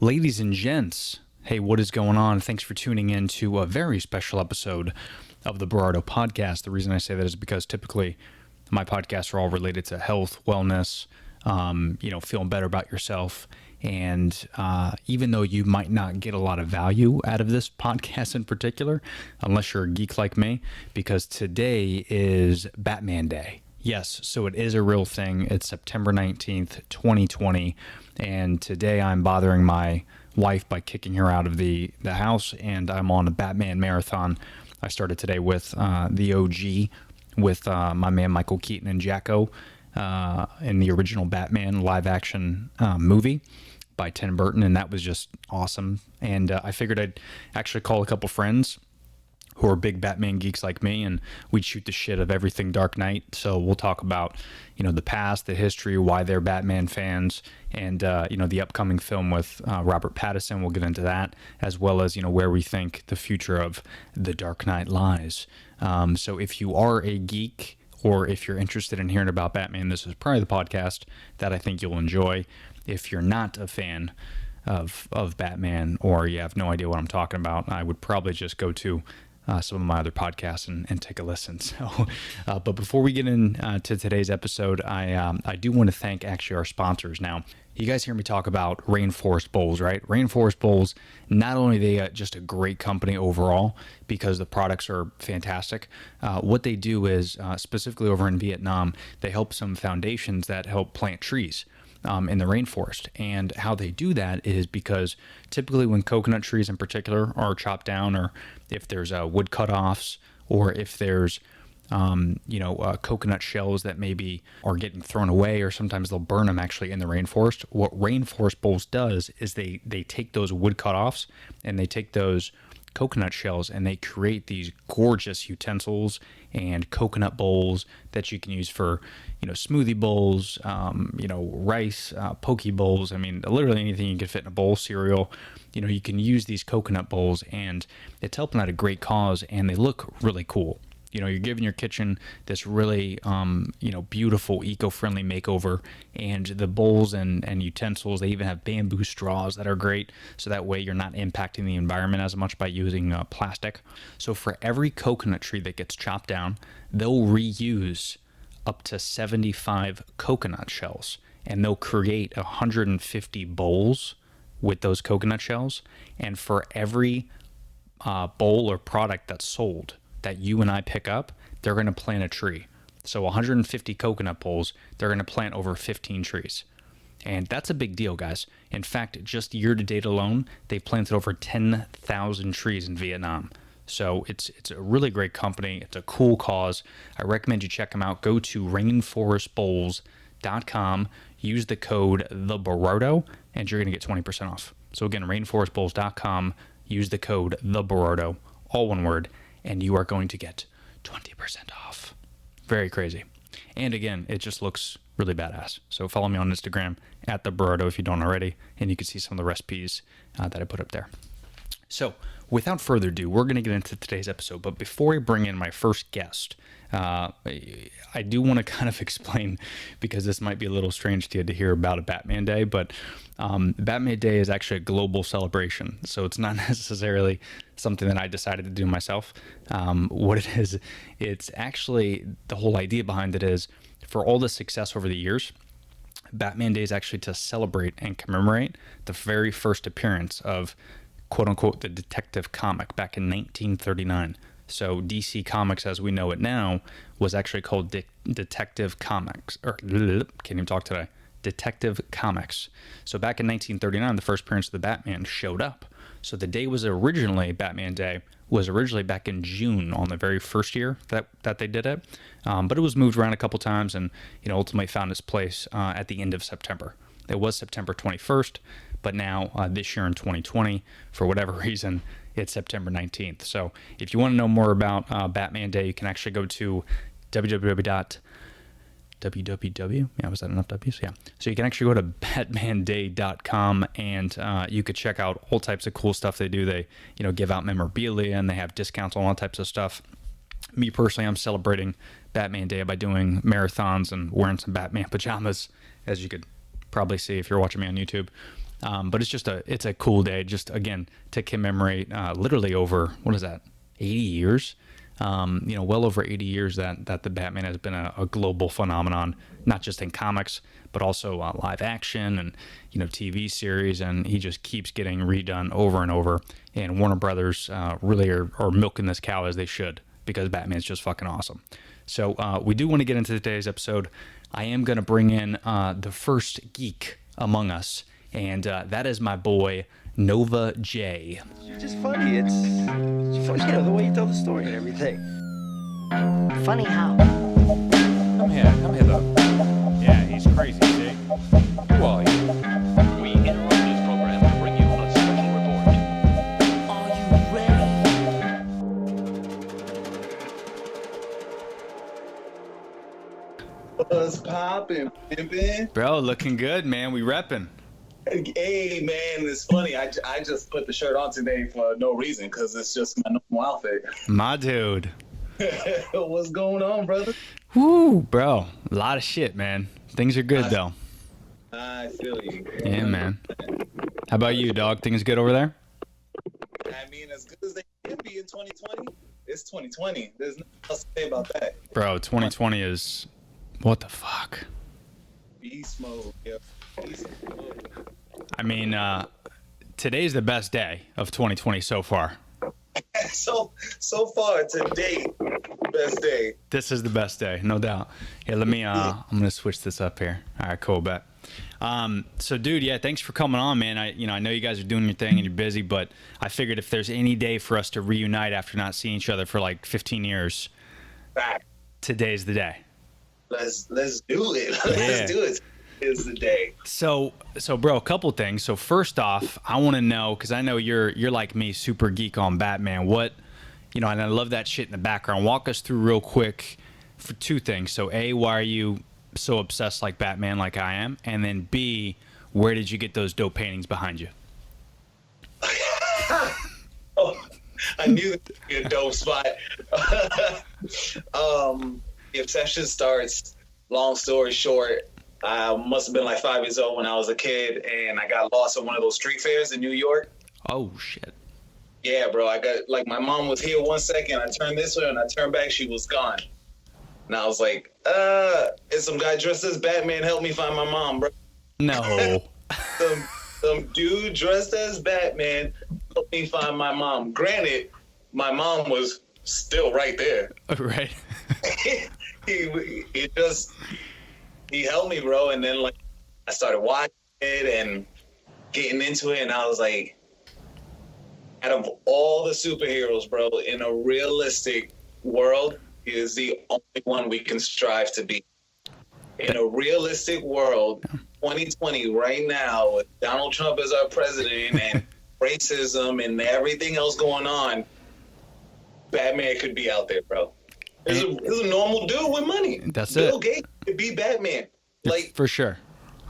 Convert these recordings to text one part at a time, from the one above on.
Ladies and gents, hey, what is going on? Thanks for tuning in to a very special episode of the Berardo podcast. The reason I say that is because typically my podcasts are all related to health, wellness, feeling better about yourself. And even though you might not get a lot of value out of this podcast in particular, unless you're a geek like me, because today is Batman Day. Yes, so it is a real thing. It's September 19th, 2020, and today I'm bothering my wife by kicking her out of the house, and I'm on a Batman marathon. I started today with the OG, with my man Michael Keaton and Jacko in the original Batman live-action movie by Tim Burton, and that was just awesome. And I figured I'd actually call a couple friends who are big Batman geeks like me, and we'd shoot the shit of everything Dark Knight. So we'll talk about, the past, the history, why they're Batman fans, and, the upcoming film with Robert Pattinson. We'll get into that, as well as, where we think the future of the Dark Knight lies. So if you are a geek, or if you're interested in hearing about Batman, this is probably the podcast that I think you'll enjoy. If you're not a fan of Batman, or you have no idea what I'm talking about, I would probably just go to some of my other podcasts and take a listen. So, but before we get into today's episode, I do want to thank actually our sponsors. Now, you guys hear me talk about Rainforest Bowls, right? Rainforest Bowls, not only are they just a great company overall because the products are fantastic, what they do is, specifically over in Vietnam, they help some foundations that help plant trees in the rainforest. And how they do that is because typically when coconut trees in particular are chopped down, or if there's wood cutoffs, or if there's coconut shells that maybe are getting thrown away, or sometimes they'll burn them actually in the rainforest. What Rainforest Bowls does is they take those wood cutoffs and they take those coconut shells and they create these gorgeous utensils and coconut bowls that you can use for, smoothie bowls, rice, poke bowls. I mean, literally anything you can fit in a bowl, cereal. You can use these coconut bowls, and it's helping out a great cause, and they look really cool. You're giving your kitchen this really, beautiful, eco-friendly makeover. And the bowls and utensils, they even have bamboo straws that are great. So that way you're not impacting the environment as much by using plastic. So for every coconut tree that gets chopped down, they'll reuse up to 75 coconut shells. And they'll create 150 bowls with those coconut shells. And for every bowl or product that's sold that you and I pick up, they're going to plant a tree. So 150 coconut bowls, they're going to plant over 15 trees. And that's a big deal, guys. In fact, just year to date alone, they've planted over 10,000 trees in Vietnam. So it's a really great company. It's a cool cause. I recommend you check them out. Go to rainforestbowls.com, use the code THEBERARDO, and you're going to get 20% off. So again, rainforestbowls.com, use the code THEBERARDO, all one word, and you are going to get 20% off. Very crazy. And again, it just looks really badass. So follow me on Instagram at the Berardo if you don't already, and you can see some of the recipes that I put up there. So without further ado, we're going to get into today's episode. But before I bring in my first guest, I do want to kind of explain, because this might be a little strange to you to hear about a Batman Day, but Batman Day is actually a global celebration. So it's not necessarily something that I decided to do myself. What it is, it's actually, the whole idea behind it is, for all the success over the years, Batman Day is actually to celebrate and commemorate the very first appearance of, quote unquote, the detective comic back in 1939. So DC Comics, as we know it now, was actually called Detective Comics, or can't even talk today. Detective Comics. So back in 1939, the first appearance of the Batman showed up. So the day was originally, Batman Day, was originally back in June on the very first year that they did it. But it was moved around a couple times and, ultimately found its place at the end of September. It was September 21st, but now this year in 2020, for whatever reason, it's September 19th. So if you want to know more about Batman Day, you can actually go to www. Yeah, was that enough W's? Yeah. So you can actually go to batmanday.com, and you could check out all types of cool stuff they do. They, give out memorabilia, and they have discounts on all types of stuff. Me personally, I'm celebrating Batman Day by doing marathons and wearing some Batman pajamas, as you could probably see if you're watching me on YouTube. But it's a cool day, just again to commemorate literally over, what is that, 80 years, well over 80 years that the Batman has been a global phenomenon, not just in comics but also live action and TV series, and he just keeps getting redone over and over. And Warner Brothers really are milking this cow as they should, because Batman's just fucking awesome. So we do want to get into today's episode. I am going to bring in the first geek among us, and that is my boy Nova J. You're just funny. It's funny, the way you tell the story and everything. Funny how? Come here though. Yeah, he's crazy, see? Who are you? We interrupt this program to bring you a special report. Are you ready? What's poppin', pimpin'? Bro, looking good, man. We repping. Hey, man, it's funny. I just put the shirt on today for no reason, because it's just my normal outfit. My dude. What's going on, brother? Woo, bro. A lot of shit, man. Things are good, though. I feel you. Yeah, man. How about you, dog? Things good over there? I mean, as good as they can be in 2020, it's 2020. There's nothing else to say about that. Bro, 2020 is... what the fuck? Beast mode, yo. Beast mode. I mean, today's the best day of 2020 so far. So far to date, best day. This is the best day, no doubt. Here, let me, I'm going to switch this up here. All right, cool, bet. So, dude, yeah, thanks for coming on, man. I know you guys are doing your thing and you're busy, but I figured if there's any day for us to reunite after not seeing each other for like 15 years, Back. today's the day. Let's do it. Yeah. Let's do it. Is the day. So, bro, a couple things. So, first off, I want to know, because I know you're like me, super geek on Batman. What, and I love that shit in the background. Walk us through real quick for two things. So, A, why are you so obsessed like Batman, like I am? And then B, where did you get those dope paintings behind you? Oh, I knew that would be a dope spot. The obsession starts, long story short, I must have been like 5 years old when I was a kid, and I got lost at one of those street fairs in New York. Oh, shit. Yeah, bro. I got, like, my mom was here 1 second. I turned this way, and I turned back. She was gone. And I was like, and some guy dressed as Batman helped me find my mom, bro. No. Some dude dressed as Batman helped me find my mom. Granted, my mom was still right there. Right. He helped me, bro, and then like I started watching it and getting into it, and I was like, out of all the superheroes, bro, in a realistic world, he is the only one we can strive to be. In a realistic world, 2020 right now, with Donald Trump as our president and racism and everything else going on, Batman could be out there, bro. He's a normal dude with money. That's Bill it. Gates could be Batman. Like, for sure.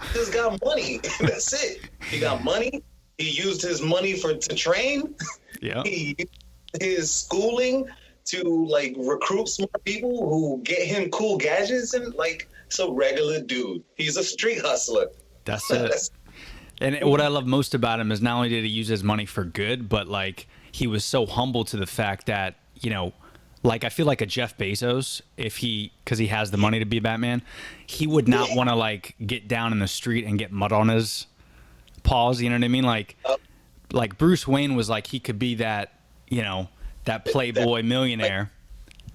he just got money. That's it. He got money. He used his money to train. Yeah. He used his schooling to like recruit smart people who get him cool gadgets, and like, it's a regular dude. He's a street hustler. That's it. And what I love most about him is not only did he use his money for good, but like he was so humble to the fact that, like I feel like a Jeff Bezos, because he has the money to be Batman, he would not want to like get down in the street and get mud on his paws. You know what I mean? Like Bruce Wayne was like, he could be that, that playboy millionaire.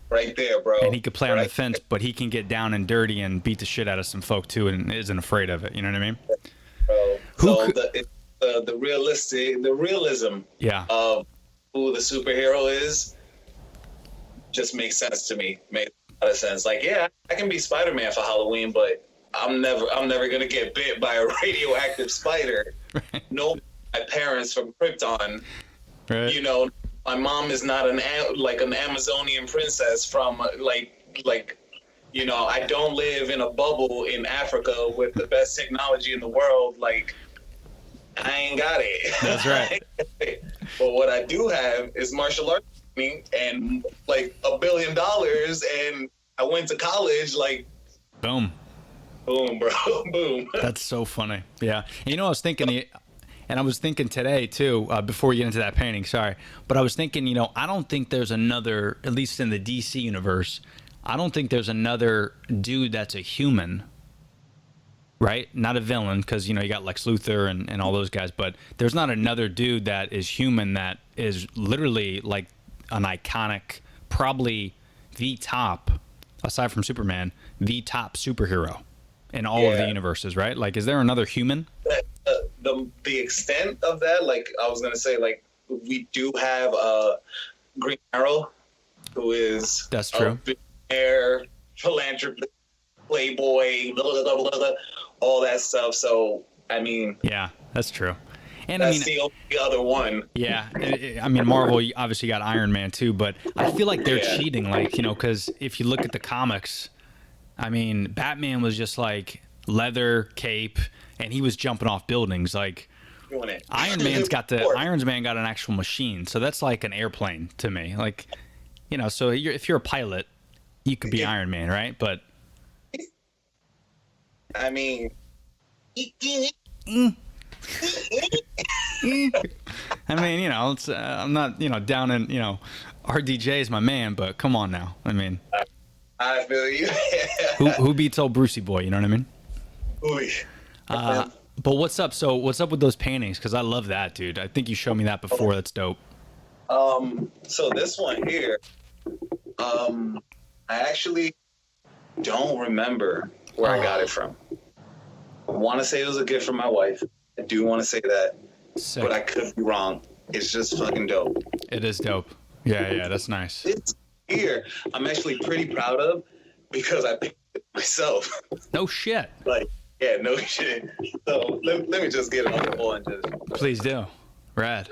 Right there, bro. And he could play on the fence, but he can get down and dirty and beat the shit out of some folk too, and isn't afraid of it. You know what I mean? Bro. The realism of who the superhero is just makes sense to me. Makes a lot of sense. Like, yeah, I can be Spider-Man for Halloween, but I'm never gonna get bit by a radioactive spider. Right. No, my parents from Krypton. Right. My mom is not an Amazonian princess from I don't live in a bubble in Africa with the best technology in the world. Like, I ain't got it. That's right. But what I do have is martial arts and like $1 billion, and I went to college. Like, boom, bro, boom. That's so funny. Yeah. And I was thinking And I was thinking today too, before we get into that painting, sorry, but I was thinking, you know, I don't think there's another, at least in the DC universe, I don't think there's another dude that's a human, right? Not a villain, because, you know, you got Lex Luthor and all those guys, but there's not another dude that is human that is literally like an iconic, probably the top, aside from Superman, the top superhero in all of the universes, right? Like, is there another human? The extent of that, like I was gonna say, like we do have Green Arrow, who is that's true, billionaire, philanthropist, playboy, blah, blah, blah, blah, blah, all that stuff. So I mean, yeah, that's true. And that's I mean, the only other one. Yeah, I mean, Marvel obviously got Iron Man too, but I feel like they're cheating, like, you know, because if you look at the comics, I mean, Batman was just like leather cape, and he was jumping off buildings. Like, Iron Man got an actual machine, so that's like an airplane to me. Like, you know, so if you're a pilot, you could be Iron Man, right? But I mean, I mean, you know, it's I'm not, you know, down in, you know, RDJ is my man, but come on now. I mean, I feel you. who beats old Brucey boy? You know what I mean? But what's up? So what's up with those paintings? Because I love that, dude. I think you showed me that before. That's dope. So this one here, I actually don't remember where I got it from. I want to say it was a gift from my wife. I do want to say that, Sick. But I could be wrong. It's just fucking dope. It is dope. Yeah, that's nice. This here, I'm actually pretty proud of because I picked it myself. No shit. Like, yeah, no shit. So let me just get it on the board and just. Please do. Rad.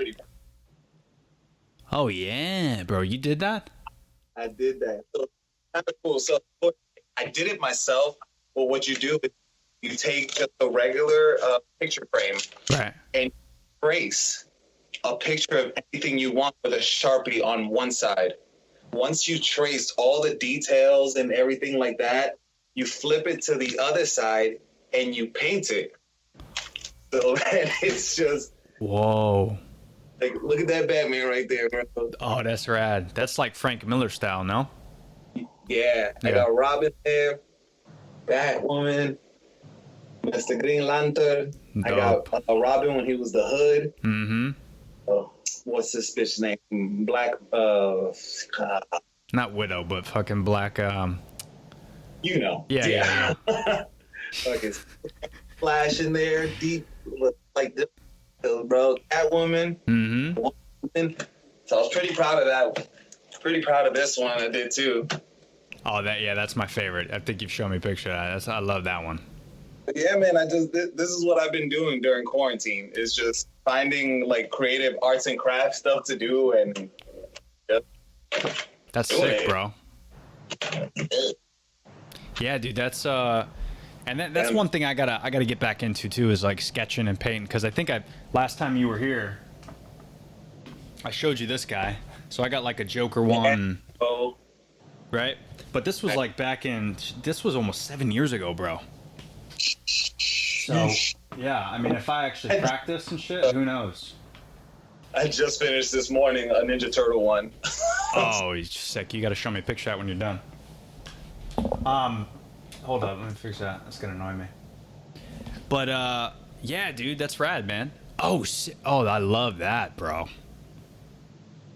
Oh yeah, bro, you did that? I did that. So kind of cool. So I did it myself. Well, what you do is you take just a regular picture frame, right, and trace a picture of anything you want with a Sharpie on one side. Once you trace all the details and everything like that, you flip it to the other side and you paint it. So it's just whoa. Like, look at that Batman right there, bro. Oh, that's rad. That's like Frank Miller style, no? Yeah. I got Robin there, Batwoman, Mr. Green Lantern. Dope. I got Robin when he was the Hood. Mm-hmm. What's this bitch name? Black. Not Widow, but fucking Black. You know. Yeah. Fucking Flash in there, deep like this, bro. Catwoman. Mm-hmm. So I was pretty proud of that. Pretty proud of this one. I did too. Oh, that's my favorite. I think you've shown me a picture of that. I love that one. Yeah, man. This is what I've been doing during quarantine. Is just finding like creative arts and crafts stuff to do, and that's sick, bro. Yeah, dude. That's and that's one thing I gotta get back into too, is like sketching and painting, because I think last time you were here, I showed you this guy. So I got like a Joker one, right? But this was like this was almost 7 years ago, bro. So yeah, I mean, if I actually practice and shit, who knows? I just finished this morning a Ninja Turtle one. Oh, he's sick. You got to show me a picture of that when you're done. Hold up, let me fix that. That's gonna annoy me. But yeah, dude, that's rad, man. Oh, I love that, bro.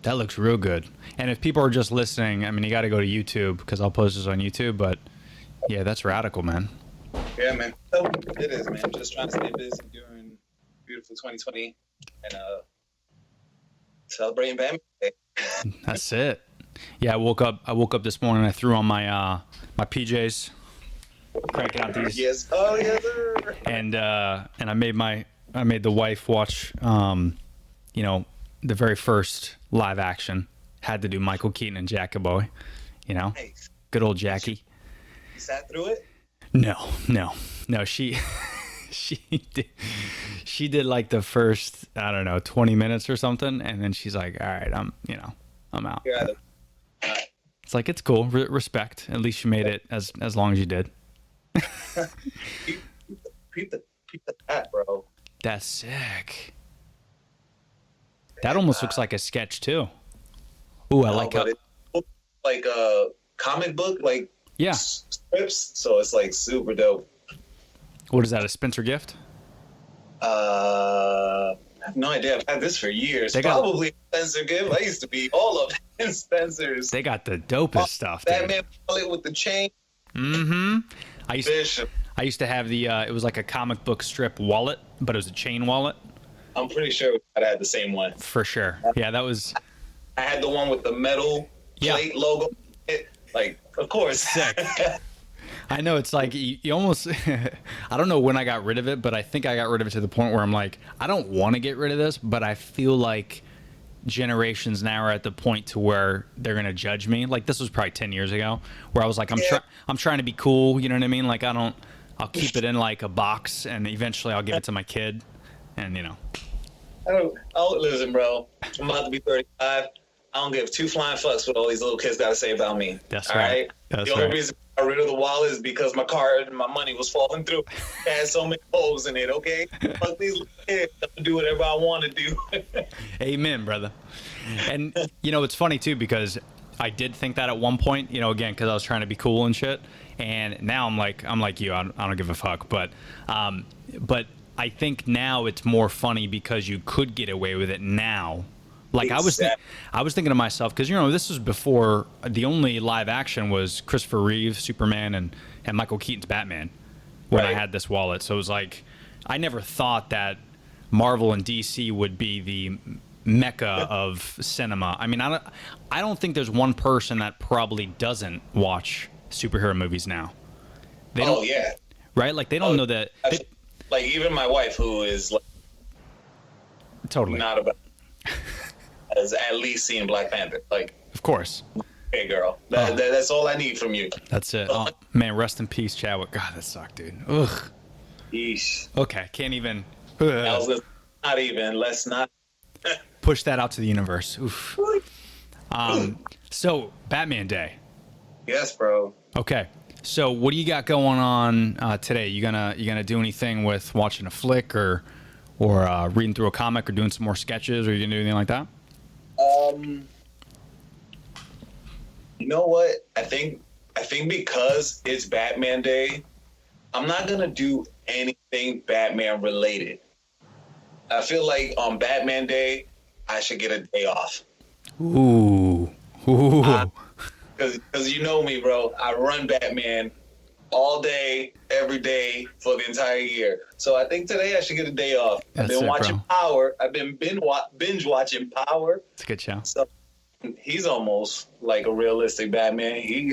That looks real good. And if people are just listening, I mean, you got to go to YouTube, because I'll post this on YouTube. But yeah, that's radical, man. Yeah, man. It is, man. Just trying to stay busy during beautiful 2020 and celebrating Batman Day. That's it. Yeah, I woke up this morning. I threw on my my PJs, cranking out these. Yes. Oh, yes, sir. And I made the wife watch, you know, the very first live action. Had to do Michael Keaton and Jackie Boy, you know, Nice. Good old Jackie. You sat through it? No. She did like the first, I don't know, 20 minutes or something, and then she's like, "All right, I'm out." It's like, it's cool, respect. At least you made it as long as you did. Peep the hat, bro. That's sick. That almost looks like a sketch too. Ooh, I like but it. it's like a comic book, like Yeah. strips. So it's like super dope. What is that? A Spencer gift? I have no idea. I've had this for years. They got- Probably Spencer gift. I used to be all of in Spencer's. They got the dopest stuff, dude. Batman wallet with the chain. Mm-hmm. Bishop. I used to have the. It was like a comic book strip wallet, but it was a chain wallet I'm pretty sure I had the same one. for sure. Yeah, that was I had the one with the metal Yeah. plate logo. Like, of course. sick. I know, it's like you almost. I don't know when I got rid of it, but I think I got rid of it to the point where I'm like, I don't want to get rid of this, but I feel like generations now are at the point to where they're gonna judge me. Like this was probably 10 years ago, where I was like, I'm trying to be cool. You know what I mean? Like I'll keep it in like a box, and eventually I'll give it to my kid, and you know. Listen, bro. I'm about to be 35. I don't give two flying fucks what all these little kids got to say about me. That's all right. That's the only right. reason I got rid of the wallet is because my card and my money was falling through. It had so many holes in it, okay? Fuck these little kids. I'm going to do whatever I want to do. Amen, brother. And you know, it's funny too, because I did think that at one point, you know, again, because I was trying to be cool and shit. And now I'm like you. I don't give a fuck. But I think now it's more funny because you could get away with it now. Like Exactly. I was thinking to myself, because you know this was before the only live action was Christopher Reeve, Superman, and Michael Keaton's Batman when I Right. had this wallet. So it was like I never thought that Marvel and DC would be the mecca of cinema. I mean, I don't think there's one person that probably doesn't watch superhero movies now. They don't, Yeah. right? Like they don't know that. They, Like, even my wife, who is like, totally, not about, has at least seen Black Panther. Like, of course. hey, girl, that's all I need from you. That's it. Oh, man, rest in peace, Chadwick. God, that sucked, dude. Ugh. Yeesh. Okay, can't even I was not even. Let's not. push that out to the universe. Oof. So Batman Day. Yes, bro. Okay. So what do you got going on today? You gonna do anything with watching a flick or reading through a comic or doing some more sketches, or you gonna do anything like that? You know what? I think because it's Batman Day, I'm not gonna do anything Batman related. I feel like on Batman Day, I should get a day off. Ooh. Because you know me, bro. I run Batman all day, every day for the entire year. So I think today I should get a day off. That's I've been it, watching bro. Power. I've been binge watching Power. It's a good show. So he's almost like a realistic Batman.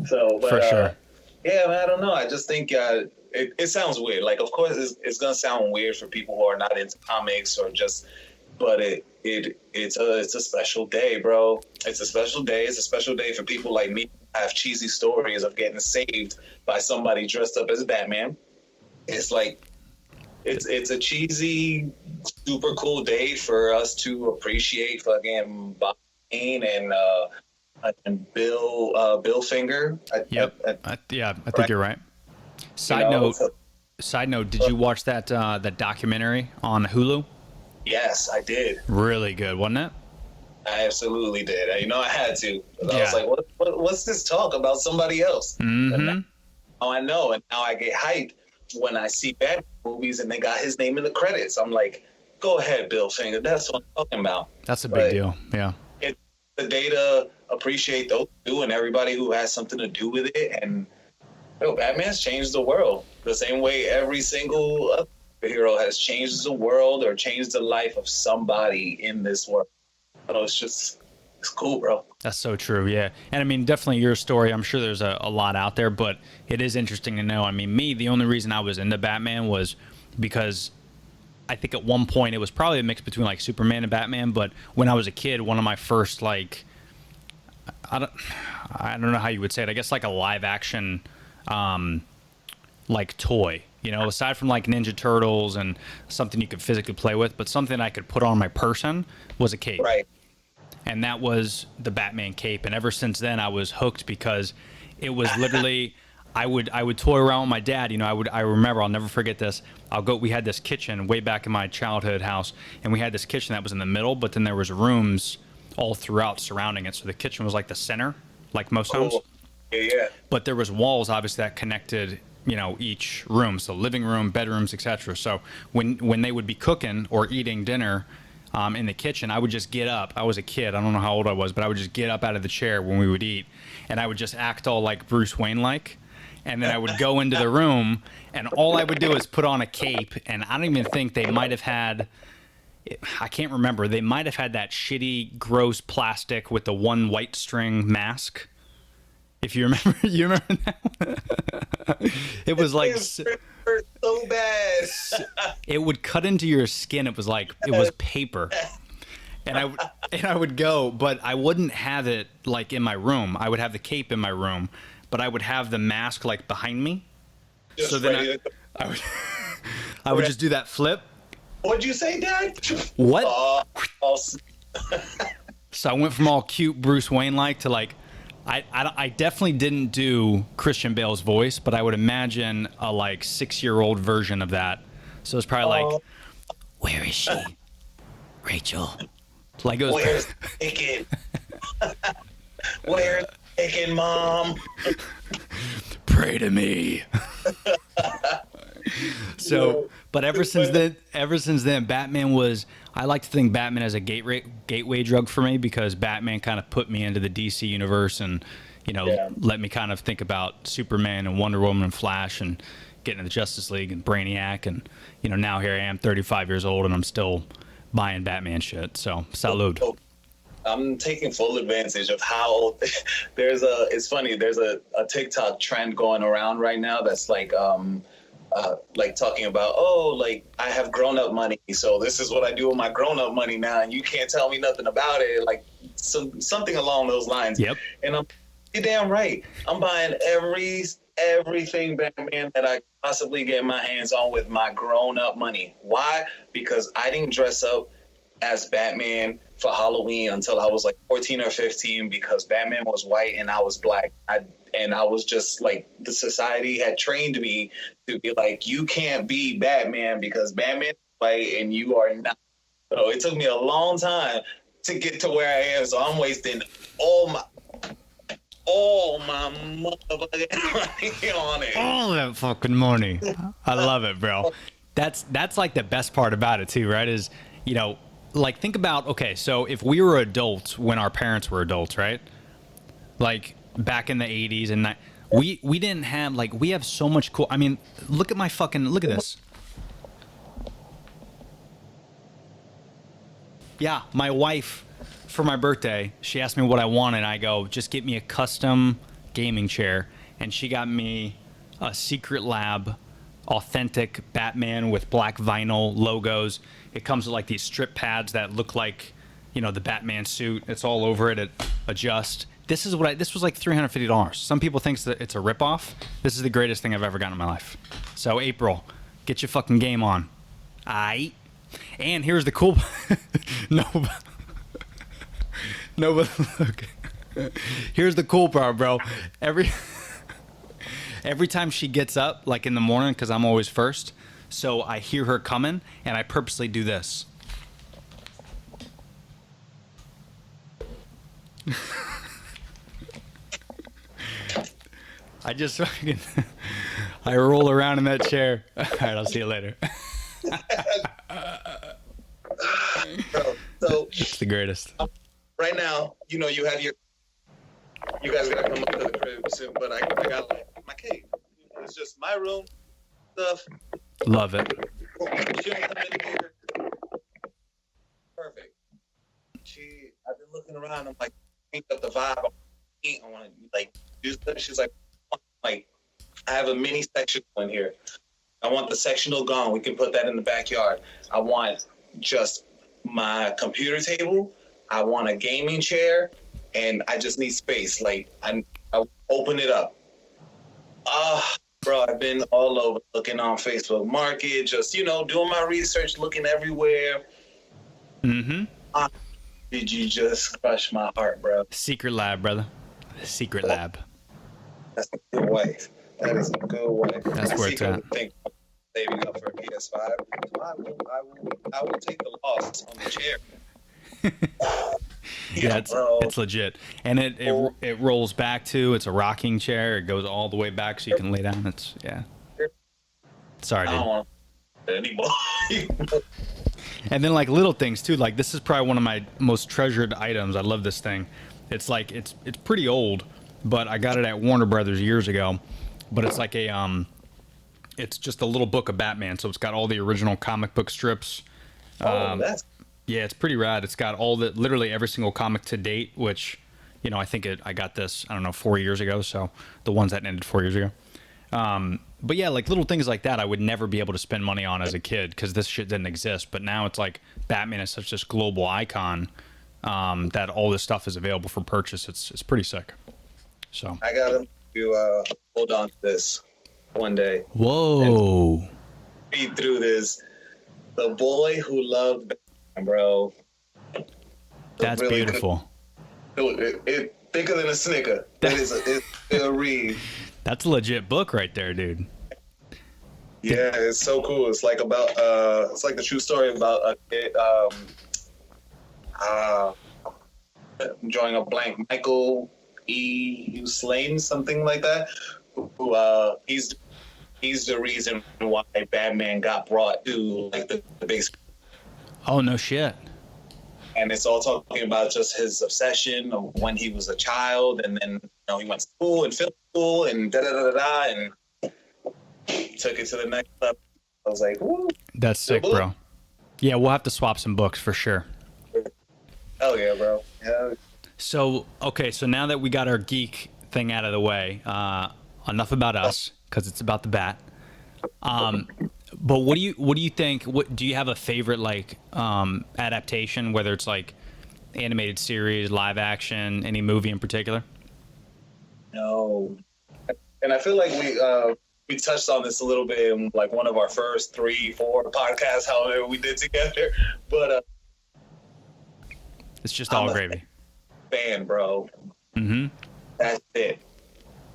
But, For sure. Yeah, man, I don't know. I just think it sounds weird. Like, of course, it's gonna sound weird for people who are not into comics or just. But it's a special day, bro. It's a special day. It's a special day for people like me who have cheesy stories of getting saved by somebody dressed up as Batman. It's like it's a cheesy, super cool day for us to appreciate fucking Bob Kane and Bill Finger. Yep. I think you're right. Side note, did you watch that documentary on Hulu? Yes, I did. Really good, wasn't it? I absolutely did. You know, I had to. I Yeah. was like, what's this talk about somebody else? Mm-hmm. And now I know, and now I get hyped when I see Batman movies and they got his name in the credits. I'm like, go ahead, Bill Finger. That's what I'm talking about. That's a big deal. Yeah. It's the day to appreciate those two and everybody who has something to do with it. And Batman's changed the world the same way every single other hero has changed the world or changed the life of somebody in this world. It's cool, bro. That's so true, yeah. And I mean, definitely your story, I'm sure there's a lot out there, but it is interesting to know. I mean, the only reason I was into Batman was because I think at one point it was probably a mix between like Superman and Batman, but when I was a kid, one of my first like, I don't know how you would say it, I guess like a live action like toy, you know, aside from like Ninja Turtles and something you could physically play with, but something I could put on my person was a cape. Right. And that was the Batman cape. And ever since then, I was hooked because it was literally, I would toy around with my dad. You know, I remember, I'll never forget this. We had this kitchen way back in my childhood house, and we had this kitchen that was in the middle, but then there was rooms all throughout surrounding it. So the kitchen was like the center, like most homes. Yeah. But there was walls, obviously, that connected, you know, each room. So living room, bedrooms, etc. So when they would be cooking or eating dinner in the kitchen, I would just get up. I was a kid. I don't know how old I was, but I would just get up out of the chair when we would eat, and I would just act all like Bruce Wayne-like. And then I would go into the room, and all I would do is put on a cape. And I don't even think they might have had, I can't remember, they might have had that shitty, gross plastic with the one white string mask. If you remember, you remember that? It was like, It hurt so bad. it would cut into your skin. It was like, it was paper. And I would go, but I wouldn't have it like in my room. I would have the cape in my room, but I would have the mask like behind me. Just So then ready to- I would just do that flip. What'd you say, Dad? What? Oh, So I went from all cute Bruce Wayne-like to like, I definitely didn't do Christian Bale's voice, but I would imagine a like 6-year-old version of that. So it's probably like, where is she? Rachel. Like it was. where's Chicken? Where's Chicken, Mom? Pray to me. So, but ever since then, Batman was. I like to think Batman as a gateway drug for me, because Batman kind of put me into the DC universe, and let me kind of think about Superman and Wonder Woman and Flash, and getting into the Justice League and Brainiac, and now here I am, 35 years old, and I'm still buying Batman shit. So, salute. I'm taking full advantage of how it's funny, there's a TikTok trend going around right now that's like talking about, I have grown up money, so this is what I do with my grown up money now, and you can't tell me nothing about it, like something along those lines. Yep. And you're damn right. I'm buying everything Batman that I possibly get my hands on with my grown up money. Why? Because I didn't dress up as Batman for Halloween until I was like 14 or 15, because Batman was white and I was black. I was just like, the society had trained me to be like, you can't be Batman because Batman is white and you are not. So it took me a long time to get to where I am. So I'm wasting all my motherfucking money on it. All that fucking money. I love it, bro. That's like the best part about it too, right? Is, like, think about, okay, so if we were adults when our parents were adults, right? Like back in the 80s and we didn't have, like, we have so much cool. I mean, look at this. Yeah, my wife, for my birthday, she asked me what I wanted. I go, just get me a custom gaming chair. And she got me a Secret Lab authentic Batman with black vinyl logos. It comes with like these strip pads that look like, the Batman suit. It's all over it. It adjusts. This was like $350. Some people think that it's a ripoff. This is the greatest thing I've ever gotten in my life. So April, get your fucking game on. Aight. And here's the cool. No, but okay. Here's the cool part, bro. Every time she gets up, like in the morning, because I'm always first, so I hear her coming, and I purposely do this. I just fucking, I roll around in that chair. All right, I'll see you later. So It's the greatest. right now, you have you guys gotta come up to the crib soon, but I got like my cave. It's just my room stuff. Love it. She don't come in here. Perfect. I've been looking around. I'm like, paint up the vibe. I want to like do stuff. She's like, I have a mini sectional in here. I want the sectional gone. We can put that in the backyard. I want just my computer table. I want a gaming chair, and I just need space. Like I open it up. Bro, I've been all over, looking on Facebook Market, just doing my research, looking everywhere. Mm-hmm. Did you just crush my heart, bro? Secret Lab, brother. Secret Lab. That's a good wife. That is a good one. That's where it's at. Think saving up for a PS5. I will take the loss on the chair. Yeah, bro. it's legit, and it rolls back too. It's a rocking chair. It goes all the way back so you can lay down. It's Sorry, I dude. don't want it anymore. And then like little things too. Like this is probably one of my most treasured items. I love this thing. It's like it's pretty old, but I got it at Warner Brothers years ago. But it's like it's just a little book of Batman. So it's got all the original comic book strips. That's Yeah, it's pretty rad. It's got literally every single comic to date, which, you know, I got this, I don't know, 4 years ago. So the ones that ended 4 years ago. But yeah, like little things like that, I would never be able to spend money on as a kid because this shit didn't exist. But now it's like Batman is such this global icon that all this stuff is available for purchase. It's pretty sick. So I gotta hold on to this one day. whoa, Read through this. The boy who loved Batman, bro. that's really beautiful. It thicker than a Snicker. It's a read. That's a legit book right there, dude. Yeah, it's so cool. It's like about it's like the true story about a kid. I'm drawing a blank. Michael E. Slane, something like that. Who he's the reason why Batman got brought to like the big. Oh no shit. And it's all talking about just his obsession of when he was a child, and then he went to school and film school and and took it to the next level. I was like, "Woo, That's sick, bro." Yeah, we'll have to swap some books for sure. hell yeah, bro!" Yeah. So now that we got our geek thing out of the way, enough about us because it's about the bat. But what do you think? What do you have a favorite like adaptation? Whether it's like animated series, live action, any movie in particular? No, and I feel like we touched on this a little bit in like one of our first 3-4 podcasts, however we did together. But It's just all I'm a gravy. fan, bro. Mm-hmm. That's it.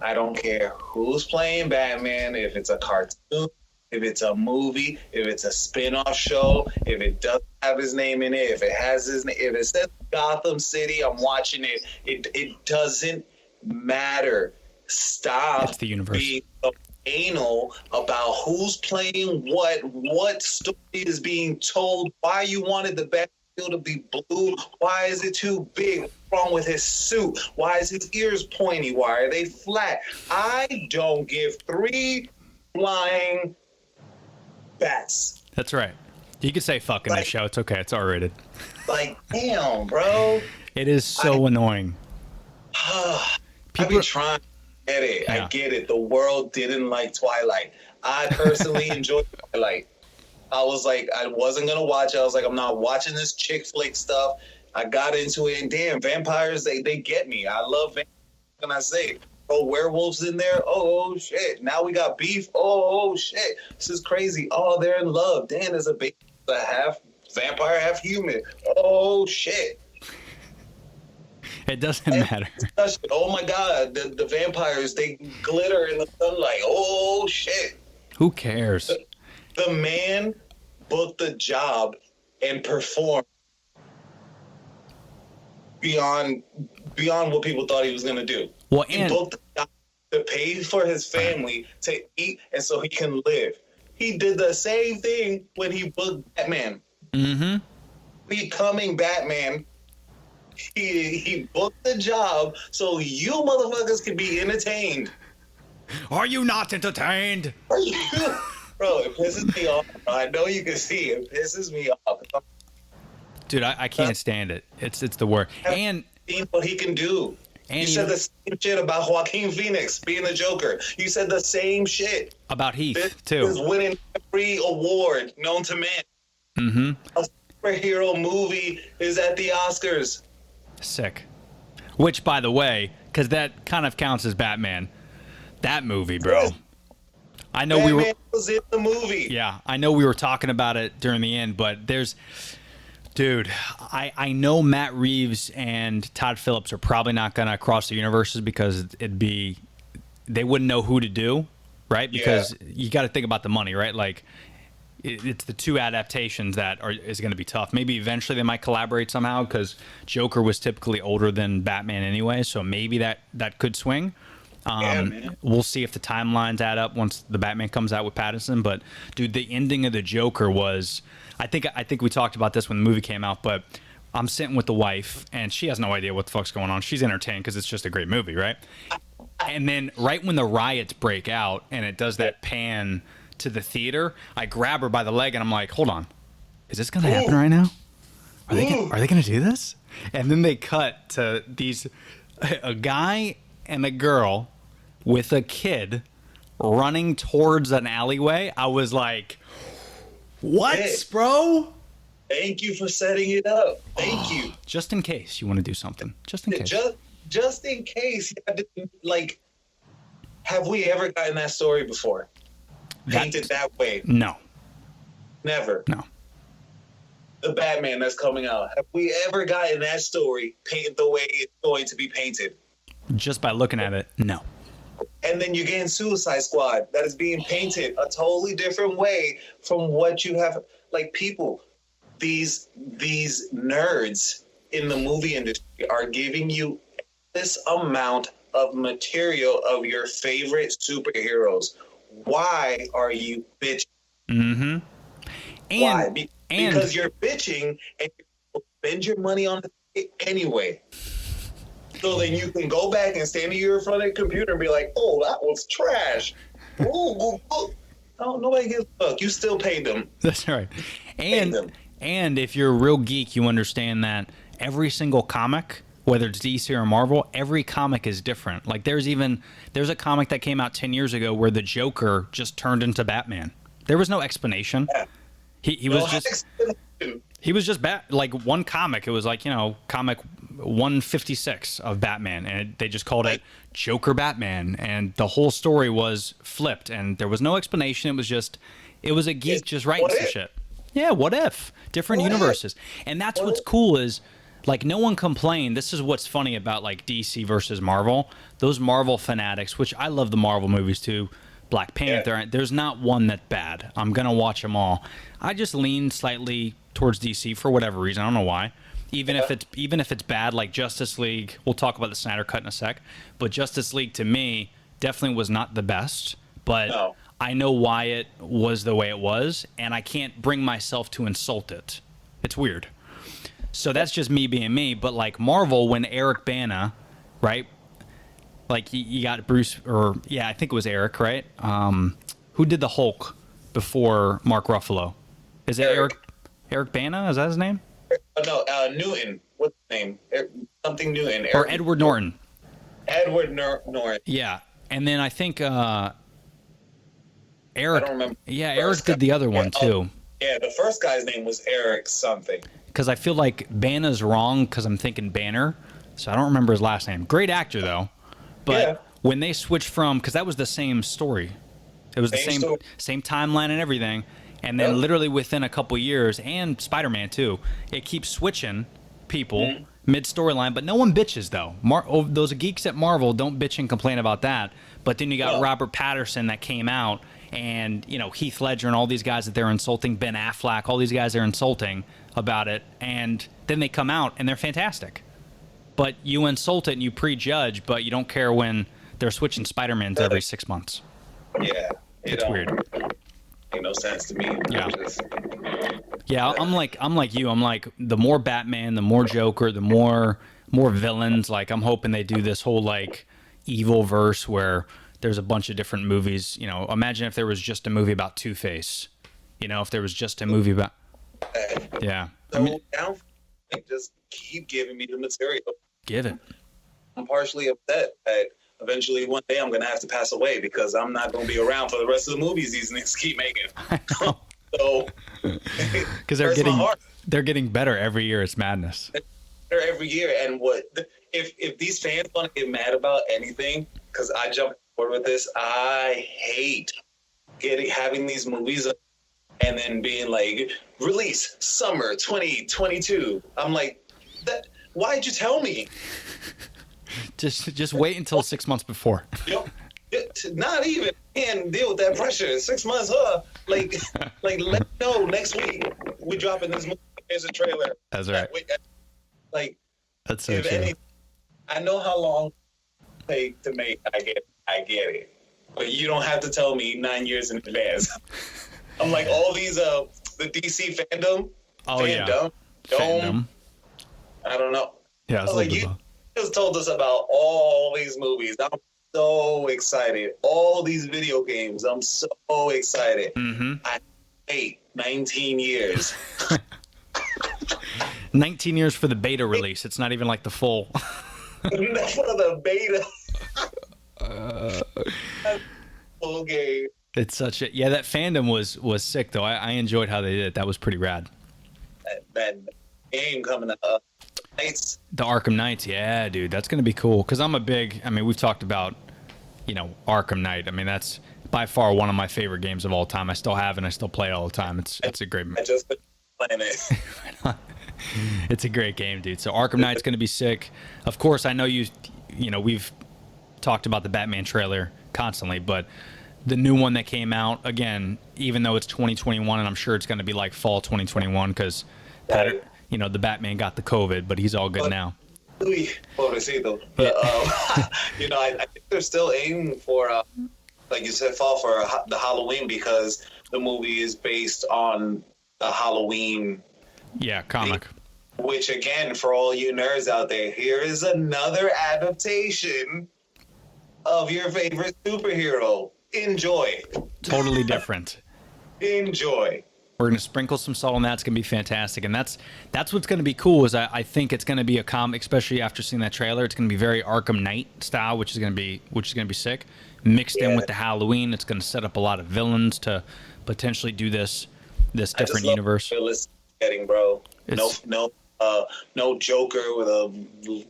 I don't care who's playing Batman, if it's a cartoon, if it's a movie, if it's a spin-off show, if it doesn't have his name in it, if it has his name, if it says Gotham City, I'm watching it. It doesn't matter. Stop It's the universe. being so anal about who's playing what story is being told, why you wanted the Batmobile to be blue, why is it too big, what's wrong with his suit, why is his ears pointy, why are they flat? I don't give 3 flying bats. That's right. You could say fuck in this show. It's okay. It's R-rated. Like, damn, bro. It is so annoying. I People be trying to get it. Yeah. I get it. The world didn't like Twilight. I personally enjoyed Twilight. I was like, I wasn't going to watch it. I was like, I'm not watching this chick flick stuff. I got into it, and damn, vampires, they get me. I love vampires. What can I say? Oh, werewolves in there? Oh, shit. Now we got beef? Oh, shit. This is crazy. Oh, they're in love. Damn, there's a baby, a half vampire, half human. Oh, shit. It doesn't matter. Oh, my God. The vampires, they glitter in the sunlight. Oh, shit. Who cares? The man booked the job and performed beyond what people thought he was going to do. Well, He and booked the job to pay for his family to eat and so he can live. He did the same thing when he booked Batman. mm-hmm. Becoming Batman, he booked the job so you motherfuckers can be entertained. Are you not entertained? Bro, it pisses me off. I know you can see it. It pisses me off. Dude, I can't stand it. It's the worst. And Seen what he can do. And You you said know- the same shit about Joaquin Phoenix being the Joker. You said the same shit. about This Heath is too. winning every award known to man. Mm-hmm. A superhero movie is at the Oscars. Sick. Which, by the way, because that kind of counts as Batman. That movie, bro. I know we were. Batman was in the movie. Yeah, I know we were talking about it during the end, but dude, I know Matt Reeves and Todd Phillips are probably not gonna cross the universes because they wouldn't know who to do. right? Because you got to think about the money, right? Like, it's the two adaptations that is going to be tough. Maybe eventually they might collaborate somehow, because Joker was typically older than Batman anyway, so maybe that could swing. We'll see if the timelines add up once the Batman comes out with Pattinson. But dude, the ending of the Joker was, I think we talked about this when the movie came out, but I'm sitting with the wife and she has no idea what the fuck's going on. She's entertained because it's just a great movie, right? And then right when the riots break out and it does that pan to the theater, I grab her by the leg and I'm like, hold on, is this gonna happen right now? Are they gonna do this? And then they cut to a guy and a girl with a kid running towards an alleyway. I was like, what, bro? Thank you for setting it up. Thank you. Just in case you want to do something. Just in case. Just in case. Like, have we ever gotten that story before? Painted that way? No. Never. No. The Batman that's coming out. Have we ever gotten that story painted the way it's going to be painted? Just by looking at it, no. And then you're getting Suicide Squad that is being painted a totally different way from what you have. Like, people, these nerds in the movie industry are giving you this amount of material of your favorite superheroes. Why are you bitching? Mm-hmm. Why? Because you're bitching and you spend your money on it anyway. So then you can go back and stand here in front of the computer and be like, oh, that was trash. Ooh. Oh, nobody gives a fuck. You still paid them. That's right. And if you're a real geek, you understand that every single comic, whether it's DC or Marvel, every comic is different. Like, there's a comic that came out 10 years ago where the Joker just turned into Batman. There was no explanation. Yeah. He was just like one comic. It was like, comic 156 of Batman, and they just called it Joker Batman, and the whole story was flipped, and there was no explanation. It was a geek just writing some shit. Yeah, what if? Different universes. And that's what's cool is, like, no one complained. This is what's funny about, like, DC versus Marvel. Those Marvel fanatics, which I love the Marvel movies too, Black Panther, there's not one that's bad. I'm going to watch them all. I just lean slightly towards DC for whatever reason. I don't know why. Even if it's bad, like Justice League, we'll talk about the Snyder Cut in a sec, but Justice League to me definitely was not the best, but I know why it was the way it was, and I can't bring myself to insult it. It's weird. So that's just me being me, but like Marvel, when Eric Bana, right? Like you got Bruce, I think it was Eric, right? Who did the Hulk before Mark Ruffalo? Is it Eric Bana? Is that his name? No, Newton. What's his name? Something Newton. Or Edward Norton. Edward Norton. Yeah, and then I think Eric. I don't remember. Yeah, Eric did the other one too. Yeah, the first guy's name was Eric something. Because I feel like Bana's wrong because I'm thinking Banner, so I don't remember his last name. Great actor though, but when they switched from, because that was the same story, it was the same timeline and everything. And then literally within a couple years, and Spider-Man too, it keeps switching people mid-storyline, but no one bitches though. Those geeks at Marvel don't bitch and complain about that. But then you got Robert Pattinson that came out, and Heath Ledger and all these guys that they're insulting, Ben Affleck, all these guys they're insulting about it, and then they come out and they're fantastic. But you insult it and you prejudge, but you don't care when they're switching Spider-Mans every 6 months. Yeah, it's weird. Make no sense to me. Yeah, I'm like you. I'm like, the more Batman, the more Joker, the more villains. Like, I'm hoping they do this whole like evil verse where there's a bunch of different movies. Imagine if there was just a movie about Two-Face. If there was just a movie about. Yeah. So just keep giving me the material. Give it. I'm partially upset that eventually one day I'm going to have to pass away because I'm not going to be around for the rest of the movies these niggas keep making. I know. So, because they're getting better every year. It's madness. Better every year. And if these fans want to get mad about anything, because I jumped forward with this, I hate having these movies and then being like, release summer 2022. I'm like, why'd you tell me? Just wait until 6 months before. Not even. Can't deal with that pressure. 6 months, huh? Like let me know next week. We dropping this movie. Here's a trailer. That's right. Like, That's so if true. I know how long it takes to make. I get it. But you don't have to tell me 9 years in advance. I'm like, all these the DC Fandome. Oh, yeah. Fandom. I don't know. Yeah, I it's was a like, little you bit just told us about all these movies. I'm so excited. All these video games. I'm so excited. Mm-hmm. I wait 19 years. 19 years for the beta release. It's not even like the full. For the beta. Full game. It's such a that fandom was sick though. I enjoyed how they did it. That was pretty rad. That game coming up. The Arkham Knights, yeah, dude, that's gonna be cool. Cause I'm a big. I mean, we've talked about, Arkham Knight. I mean, that's by far one of my favorite games of all time. I still have and I still play it all the time. It's a great. I just been playing it. It's a great game, dude. So Arkham Knight's gonna be sick. Of course, I know we've talked about the Batman trailer constantly, but the new one that came out, again, even though it's 2021, and I'm sure it's going to be like fall 2021 because, the Batman got the COVID, but he's all good now. Pobrecito. But, I think they're still aiming for, like you said, fall for the Halloween because the movie is based on the Halloween comic. Which, again, for all you nerds out there, here is another adaptation of your favorite superhero. Enjoy. Totally different. Enjoy. We're going to sprinkle some salt on that. It's going to be fantastic. And that's what's going to be cool is I think it's going to be a comic, especially after seeing that trailer. It's going to be very Arkham Knight style, which is going to be sick. Mixed in with the Halloween. It's going to set up a lot of villains to potentially do this different universe. Getting, bro. No Joker with a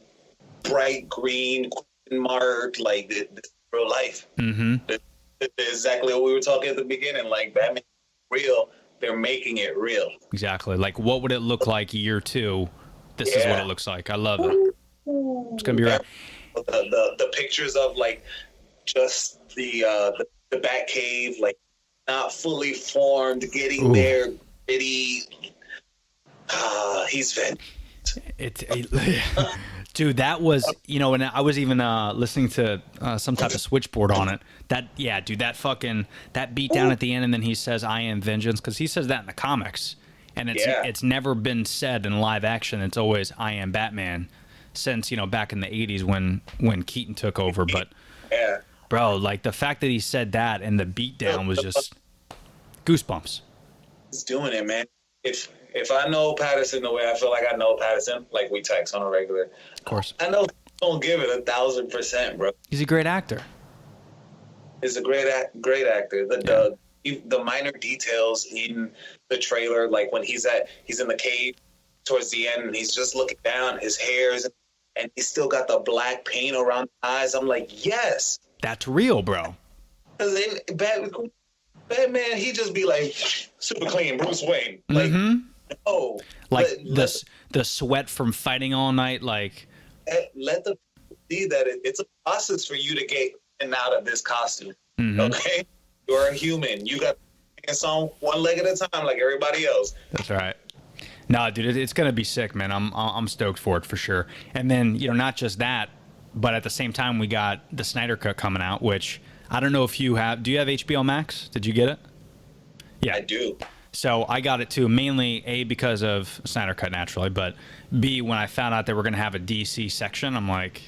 bright green mark like this real life. Mm-hmm. Exactly what we were talking at the beginning. Like Batman, real. They're making it real. Exactly. Like, what would it look like year 2? This is what it looks like. I love it. It's gonna be right. The pictures of like just the Batcave, like not fully formed, getting there, gritty. He's Vin. Dude, that was, and I was even listening to some type of switchboard on it. That beat down at the end, and then he says, "I am vengeance," because he says that in the comics, and it's never been said in live action. It's always, "I am Batman," since back in the '80s when Keaton took over. But bro, like the fact that he said that and the beat down was just goosebumps. He's doing it, man. If I know Patterson the way I feel like I know Patterson, like we text on a regular, of course, I know he's gonna give it 1,000%, bro. He's a great actor. He's a great actor. The minor details in the trailer, like when he's in the cave towards the end, and he's just looking down, his hair's, and he's still got the black paint around the eyes. I'm like, yes, that's real, bro. Because Batman, he just be like super clean, Bruce Wayne, like. Mm-hmm. Oh, like the sweat from fighting all night, like let the see that it's a process for you to get in and out of this costume. Mm-hmm. Okay, you're a human. You got it's on one leg at a time, like everybody else. That's right. No, dude, it's gonna be sick, man. I'm stoked for it for sure. And then not just that, but at the same time we got the Snyder Cut coming out, which I don't know if you have. Do you have HBO Max? Did you get it? Yeah, I do. So I got it too, mainly A, because of Snyder Cut naturally, but B, when I found out they were going to have a DC section, I'm like,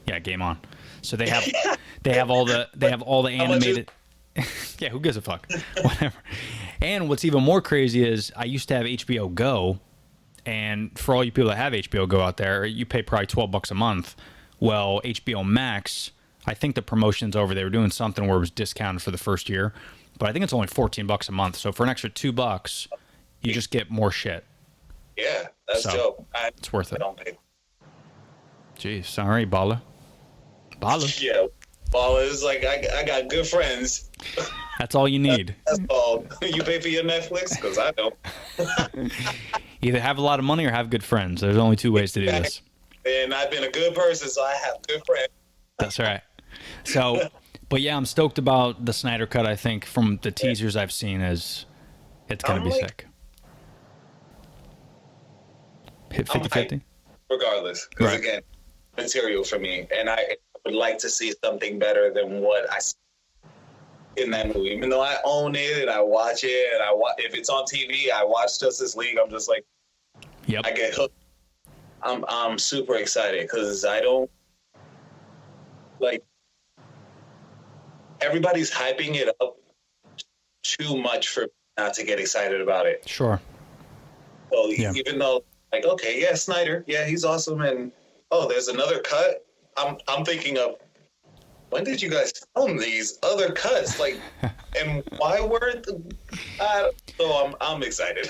yeah, game on. So they have all the animated. Yeah, who gives a fuck? Whatever. And what's even more crazy is I used to have HBO Go, and for all you people that have HBO Go out there, you pay probably $12 a month. Well, HBO Max, I think the promotions over, they were doing something where it was discounted for the first year. But I think it's only $14 a month. So for an extra $2, you just get more shit. Yeah, that's dope. It's worth it. I don't pay. Jeez, sorry, Bala. Yeah, Bala is like I got good friends. That's all you need. That's all. You pay for your Netflix? Because I don't. Either have a lot of money or have good friends. There's only 2 ways to do this. And I've been a good person, so I have good friends. That's right. So But yeah, I'm stoked about the Snyder Cut. I think from the teasers I've seen, it's gonna be sick. Hit 50-50? Regardless, because Right. again, material for me, and I would like to see something better than what I see in that movie. Even though I own it and I watch it, and if it's on TV, I watch Justice League. I'm just like, Yep. I get hooked. I'm super excited because I don't like everybody's hyping it up too much for me not to get excited about it. Sure. So Yeah. even though, like, okay, yeah, Snyder, yeah, he's awesome, and there's another cut. I'm thinking of, when did you guys film these other cuts? Like, and why weren't? So I'm excited.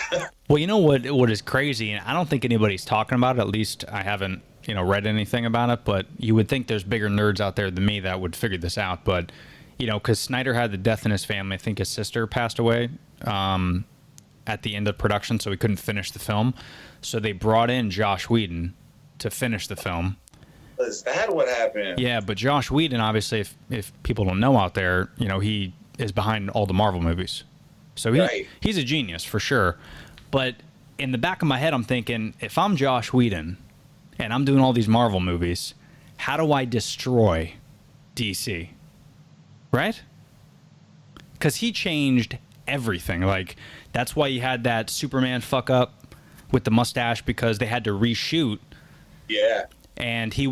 Well, you know what is crazy, and I don't think anybody's talking about it. At least I haven't, read anything about it. But you would think there's bigger nerds out there than me that would figure this out. But because Snyder had the death in his family. I think his sister passed away at the end of production, so he couldn't finish the film. So they brought in Josh Whedon to finish the film. Is that what happened? Yeah, but Josh Whedon, obviously, if people don't know out there, he is behind all the Marvel movies. So he's a genius for sure. But in the back of my head, I'm thinking, if I'm Josh Whedon and I'm doing all these Marvel movies, how do I destroy DC? Right? Because he changed everything. Like, that's why you had that Superman fuck up with the mustache, because they had to reshoot. Yeah. And they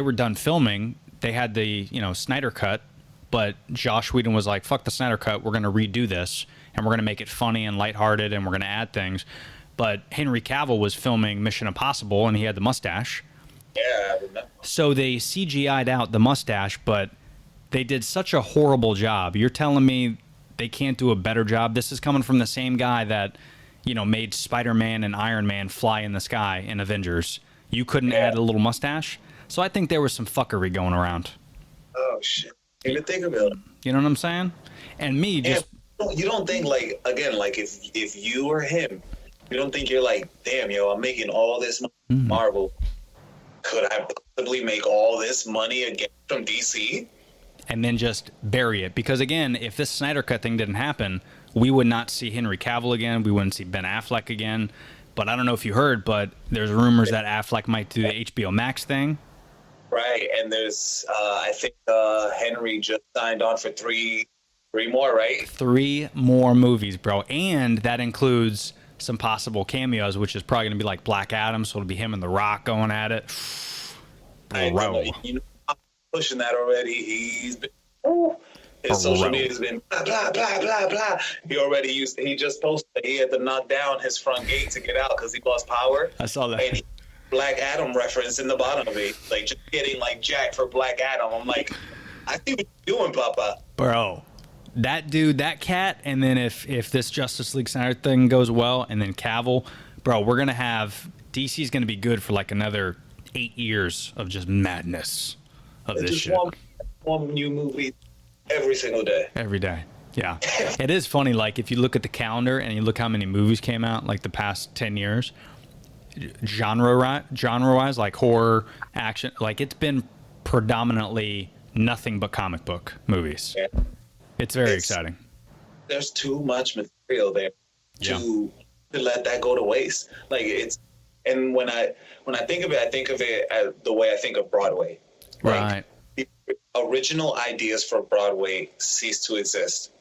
were done filming. They had the, Snyder Cut, but Josh Whedon was like, fuck the Snyder Cut, we're going to redo this, and we're going to make it funny and lighthearted, and we're going to add things. But Henry Cavill was filming Mission Impossible, and he had the mustache. Yeah, I remember. So they CGI'd out the mustache, but they did such a horrible job. You're telling me they can't do a better job? This is coming from the same guy that, made Spider-Man and Iron Man fly in the sky in Avengers. You couldn't add a little mustache? So I think there was some fuckery going around. Oh, shit. Even think about it. You know what I'm saying? And me just... You don't think, like, again, like, if you were him, you don't think you're like, damn, I'm making all this money from Marvel. Could I possibly make all this money again from DC? And then just bury it. Because, again, if this Snyder Cut thing didn't happen, we would not see Henry Cavill again. We wouldn't see Ben Affleck again. But I don't know if you heard, but there's rumors that Affleck might do the HBO Max thing. Right, and there's, I think Henry just signed on for three more, right? 3 more movies, bro. And that includes some possible cameos, which is probably going to be like Black Adam, so it'll be him and The Rock going at it. Bro. I'm pushing that already. He's been... His social media has been blah, blah, blah, blah, blah. He just posted that he had to knock down his front gate to get out because he lost power. I saw that. And he Black Adam reference in the bottom of it. Like, just getting, like, jacked for Black Adam. I'm like, I see what you're doing, Papa. Bro, that dude, that cat, and then if this Justice League Snyder thing goes well, and then Cavill, bro, we're going to have... DC's going to be good for, like, another 8 years of just madness of this just shit. One new movie every single day. Every day. Yeah. It is funny, like, if you look at the calendar and you look how many movies came out, like, the past 10 years, genre-wise, like horror, action, like, it's been predominantly nothing but comic book movies. Yeah. It's very exciting. There's too much material there to let that go to waste. Like, it's... And when I think of it, I think of it as the way I think of Broadway. Right. The original ideas for Broadway cease to exist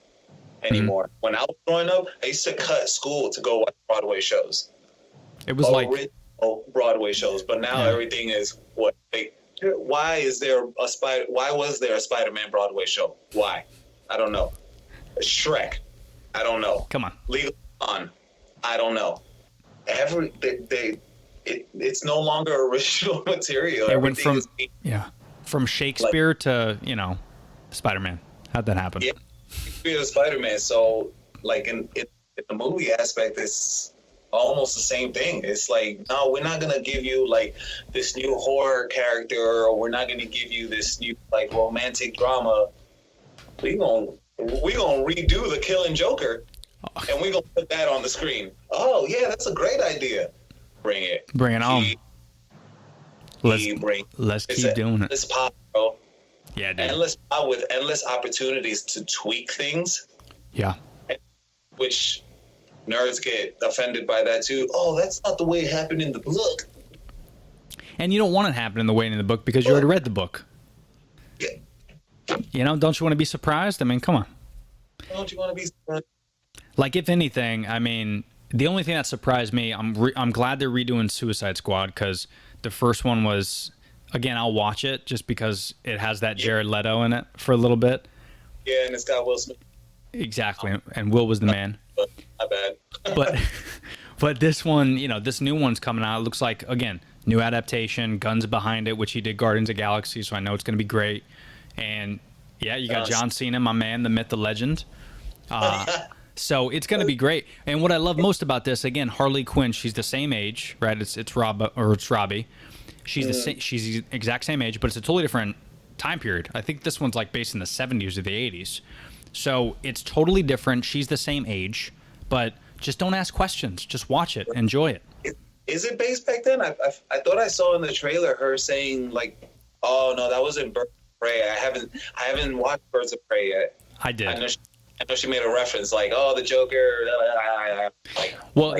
anymore. When I was growing up, I used to cut school to go watch Broadway shows. It was like original Broadway shows, but now everything is what? Why was there a Spider-Man Broadway show? Why? I don't know. Shrek. I don't know. Come on. Legal On. I don't know. It's no longer original material. It went from Shakespeare to Spider-Man. How'd that happen? Yeah, Shakespeare to Spider-Man. So, like, in the movie aspect, it's almost the same thing. It's like, no, we're not gonna give you like this new horror character, or we're not gonna give you this new like romantic drama. We gonna redo the Killing Joker, and we gonna put that on the screen. Oh yeah, that's a great idea. Bring it. Bring it on. Let's keep doing it. Let's pop, bro. Yeah, dude. with endless opportunities to tweak things, Yeah. which nerds get offended by that too. Oh, that's not the way it happened in the book. And you don't want it to happen in the way in the book because you already read the book. Yeah. You know, don't you want to be surprised? I mean, come on. Don't you want to be surprised? Like, if anything, I mean, the only thing that surprised me, I'm glad they're redoing Suicide Squad because the first one was, again, I'll watch it just because it has that Jared Leto in it for a little bit. Yeah, and it's got Will Smith. Exactly, and Will was the man. But not bad. But this one, you know, this new one's coming out. It looks like, again, new adaptation, guns behind it, which he did Guardians of the Galaxy, so I know it's going to be great. And yeah, you got John Cena, my man, the myth, the legend. So it's going to be great. And what I love most about this, again, Harley Quinn, she's the same age, right? It's Robbie. She's she's the exact same age, but it's a totally different time period. I think this one's like based in the 70s or the 80s. So it's totally different. She's the same age, but just don't ask questions. Just watch it. Enjoy it. Is it based back then? I thought I saw in the trailer her saying like, "Oh no, that wasn't Birds of Prey." I haven't watched Birds of Prey yet. I did. I know she made a reference like, "Oh, the Joker." Well,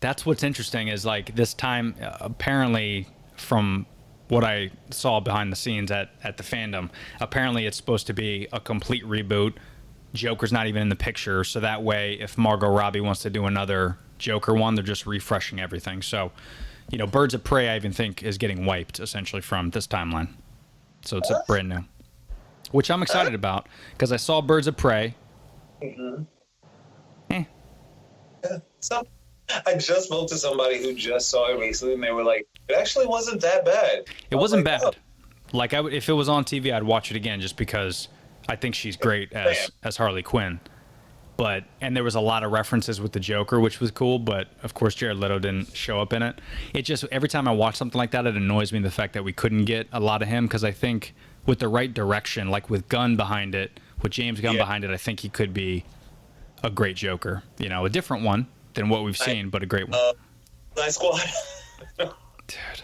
that's what's interesting is like this time apparently from what I saw behind the scenes at the fandom, apparently it's supposed to be a complete reboot. Joker's not even in the picture, so that way if Margot Robbie wants to do another Joker one, they're just refreshing everything. So, you know, Birds of Prey I even think is getting wiped essentially from this timeline. So it's a brand new, which I'm excited about because I saw Birds of Prey. Mm-hmm. I just spoke to somebody who just saw it recently, and they were like, "It actually wasn't that bad." It wasn't bad. Oh. Like if it was on TV, I'd watch it again just because I think she's great as Harley Quinn. And there was a lot of references with the Joker, which was cool. But of course, Jared Leto didn't show up in it. It just every time I watch something like that, it annoys me the fact that we couldn't get a lot of him because I think with the right direction, like with Gunn behind it, with James Gunn behind it, I think he could be a great Joker. You know, a different one than what we've seen, but a great one. Nice Squad. Dude.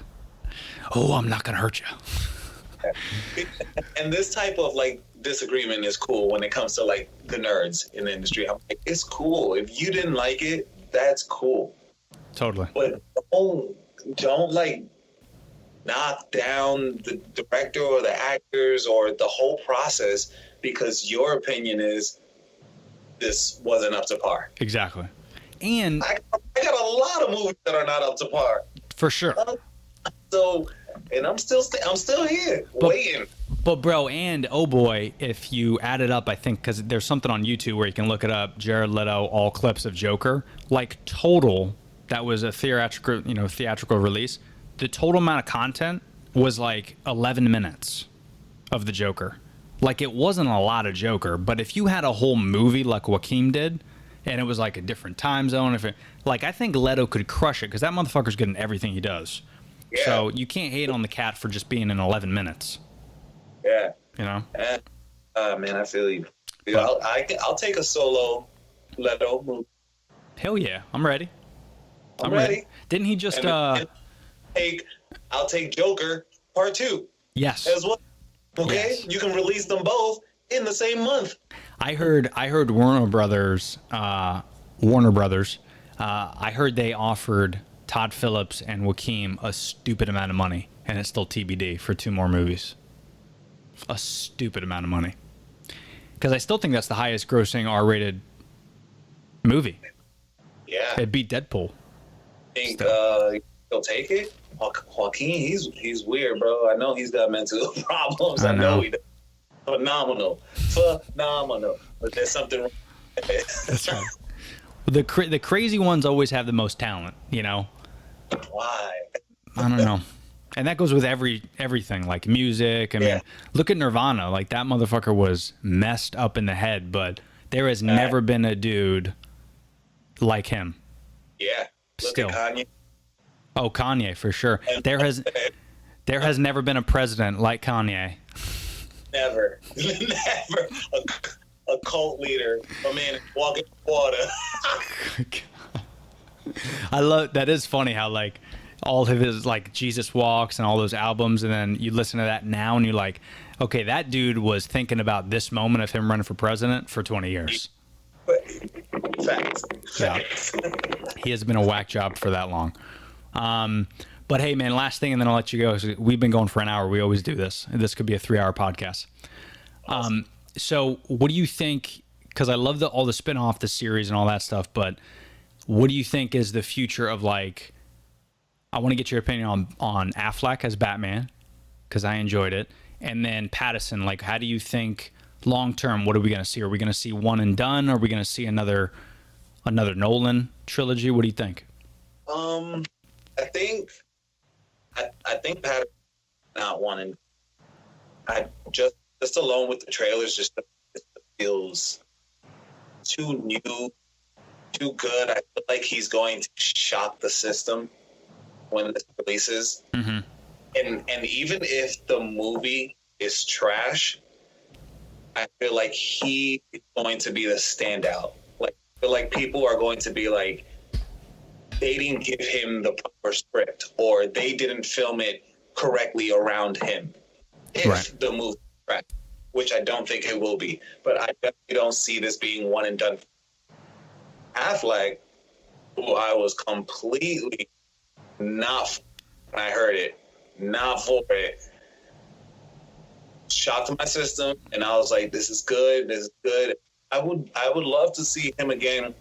Oh, I'm not gonna hurt you. And this type of like disagreement is cool when it comes to like the nerds in the industry. I'm like, it's cool. If you didn't like it, that's cool. Totally. But don't like knock down the director or the actors or the whole process because your opinion is this wasn't up to par. Exactly. And I got a lot of movies that are not up to par. For sure. So, and I'm still here waiting. But bro, and oh boy, if you add it up, I think because there's something on YouTube where you can look it up. Jared Leto, all clips of Joker, like total. That was a theatrical release. The total amount of content was like 11 minutes of the Joker. Like it wasn't a lot of Joker, but if you had a whole movie like Joaquin did, and it was like a different time zone, I think Leto could crush it because that motherfucker's good in everything he does. Yeah. So you can't hate on the cat for just being in 11 minutes. Yeah. You know? Man, I feel you. Dude, I'll take a solo Leto movie. Hell yeah, I'm ready. I'm ready. Didn't he just I'll take Joker Part 2. Yes. As well. Okay? Yes. You can release them both in the same month. I heard Warner Brothers. I heard they offered Todd Phillips and Joaquin a stupid amount of money, and it's still TBD for 2 more movies. A stupid amount of money. Because I still think that's the highest grossing R-rated movie. Yeah. It beat Deadpool. Think he'll take it? Joaquin, he's weird, bro. I know he's got mental problems. I know he does. Phenomenal. But there's something wrong. That's right. The crazy ones always have the most talent, you know? Why? I don't know. And that goes with everything, like music. I mean, look at Nirvana. Like, that motherfucker was messed up in the head, but there has never been a dude like him. Yeah. Still. Look at Kanye. Oh, Kanye, for sure. There has never been a president like Kanye. Never. Never. A cult leader. A man walking water. I love that. Is funny how like all of his like Jesus Walks and all those albums, and then you listen to that now and you're like, okay, that dude was thinking about this moment of him running for president for 20 years. Facts. Yeah. He has been a whack job for that long. But hey, man, last thing, and then I'll let you go. We've been going for an hour. We always do this. This could be a 3-hour podcast. So what do you think? Because I love all the spin-off, the series and all that stuff, but what do you think is the future of, like, I want to get your opinion on Affleck as Batman, because I enjoyed it. And then Pattinson, like, how do you think long-term, what are we going to see? Are we going to see one and done? Are we going to see another Nolan trilogy? What do you think? I think Pattinson not one and I just alone with the trailers just feels too new, too good. I feel like he's going to shock the system when this releases. Mm-hmm. And even if the movie is trash, I feel like he is going to be the standout. Like, I feel like people are going to be like, they didn't give him the proper script, or they didn't film it correctly around him. If the movie is trash, which I don't think it will be, but I definitely don't see this being one and done. Affleck, who I was completely not when I heard it, not for it, shocked my system, and I was like, "This is good. This is good." I would love to see him again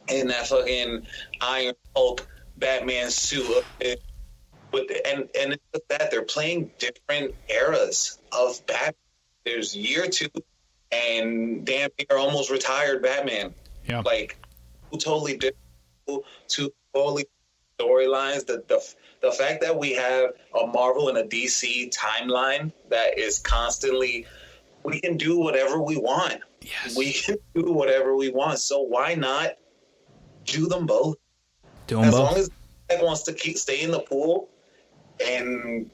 in that fucking Iron Hulk Batman suit. And it's just that they're playing different eras of Batman. There's year 2 and damn near almost retired Batman. Yeah, like two totally different, two totally storylines. The fact that we have a Marvel and a DC timeline that is constantly, we can do whatever we want. Yes. We can do whatever we want. So why not do them both? As long as he wants to stay in the pool, and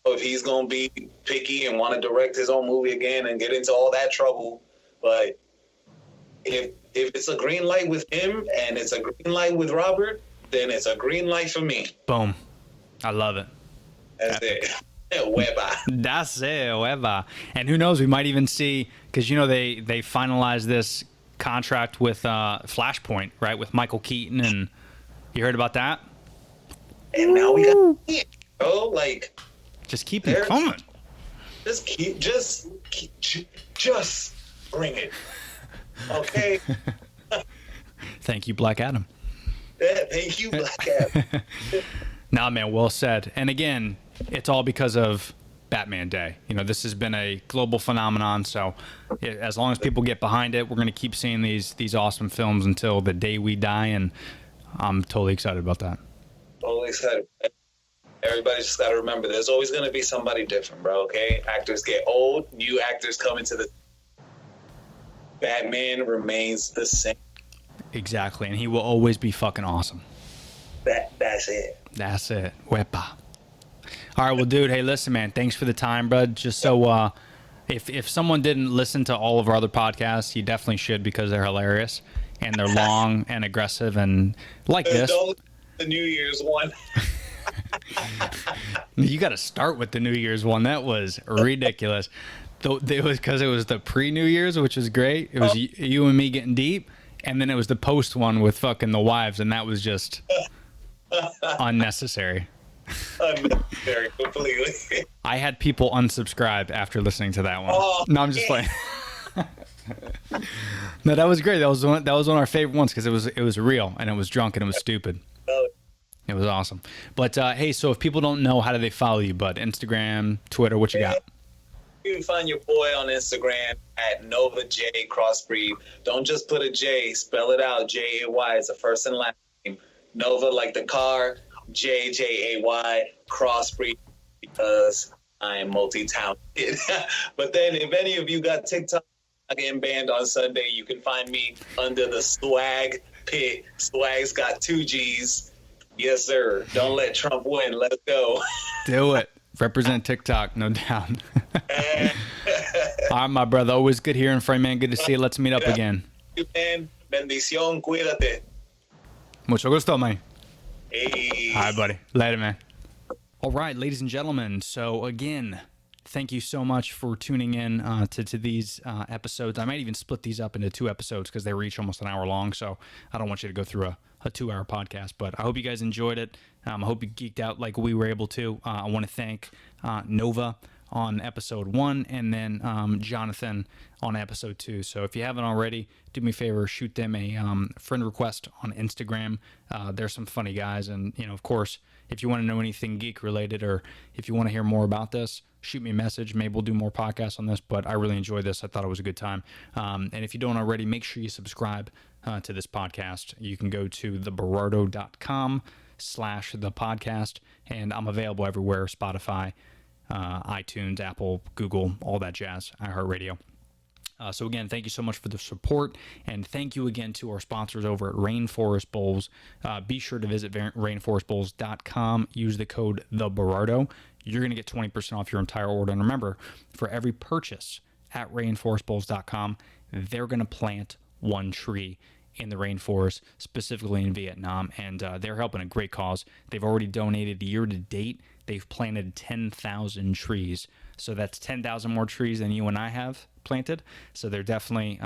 if he's going to be picky and want to direct his own movie again and get into all that trouble. But if it's a green light with him and it's a green light with Robert, then it's a green light for me. Boom. I love it. That's it. Hueva. That's it, hueva. And who knows, we might even see, because, you know, they finalized this contract with Flashpoint, right, with Michael Keaton, and you heard about that? And now we got it, bro. Like, just keep it coming. Just bring it. Okay? Thank you, Black Adam. Yeah, thank you, Black Adam. Nah, man, well said. And again, it's all because of Batman Day. You know, this has been a global phenomenon, so as long as people get behind it, we're going to keep seeing these awesome films until the day we die, and I'm totally excited about that. Totally excited. Everybody just got to remember, there's always going to be somebody different, bro, okay? Actors get old, new actors come into the... Batman remains the same. Exactly, and he will always be fucking awesome. That's it. That's it. Wepa. All right, well, dude, hey, listen, man, thanks for the time, bud. Just so, if someone didn't listen to all of our other podcasts, you definitely should, because they're hilarious, and they're long and aggressive and like this. Don't listen to the New Year's one. You got to start with the New Year's one. That was ridiculous. It was because it was the pre-New Year's, which was great. It was you and me getting deep, and then it was the post one with fucking the wives, and that was just unnecessary. Unnecessary, completely. I had people unsubscribe after listening to that one. Oh, no, I'm just playing. No, that was great. That was one of our favorite ones, because it was real, and it was drunk, and it was stupid. It was awesome. But hey, so if people don't know, how do they follow you, bud? Instagram, Twitter, what you got? You can find your boy on Instagram at Nova J Crossbreed. Don't just put a J, spell it out. Jay. It's a first and last name. Nova like the car, Jay Crossbreed, because I am multi-talented. But then if any of you got TikTok getting banned on Sunday, you can find me under the Swag Pit. Swag's got 2 G's. Yes, sir. Don't let Trump win. Let's go. Do it. Represent TikTok, no doubt. All right, my brother. Always good hearing from you, man. Good to see you. Let's meet up again. Man. Bendición. Cuídate. Mucho gusto, man. Hey. All right, buddy. Later, man. All right, ladies and gentlemen. So again, thank you so much for tuning in to these episodes. I might even split these up into 2 episodes because they were each almost an hour long. So I don't want you to go through a 2-hour podcast, but I hope you guys enjoyed it. I hope you geeked out like we were able to. I want to thank Nova on episode 1 and then Jonathan on episode 2. So if you haven't already, do me a favor, shoot them a friend request on Instagram. They're some funny guys, and of course, if you want to know anything geek related or if you want to hear more about this, shoot me a message. Maybe we'll do more podcasts on this, but I really enjoyed this. I thought it was a good time. And if you don't already, make sure you subscribe to this podcast. You can go to theberardo.com/the podcast, and I'm available everywhere: Spotify, iTunes, Apple, Google, all that jazz, iHeartRadio. So again, thank you so much for the support, and thank you again to our sponsors over at Rainforest Bowls. Be sure to visit rainforestbowls.com. Use the code TheBerardo. You're going to get 20% off your entire order. And remember, for every purchase at rainforestbowls.com, they're going to plant 1 tree in the rainforest, specifically in Vietnam, and they're helping a great cause. They've already donated year to date. They've planted 10,000 trees. So that's 10,000 more trees than you and I have planted. So they're definitely,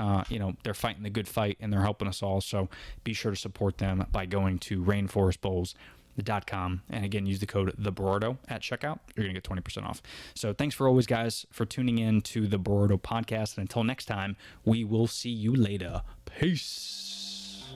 they're fighting the good fight, and they're helping us all. So be sure to support them by going to rainforestbowls.com. And again, use the code TheBerardo at checkout. You're going to get 20% off. So thanks for always, guys, for tuning in to the Berardo podcast. And until next time, we will see you later. Peace.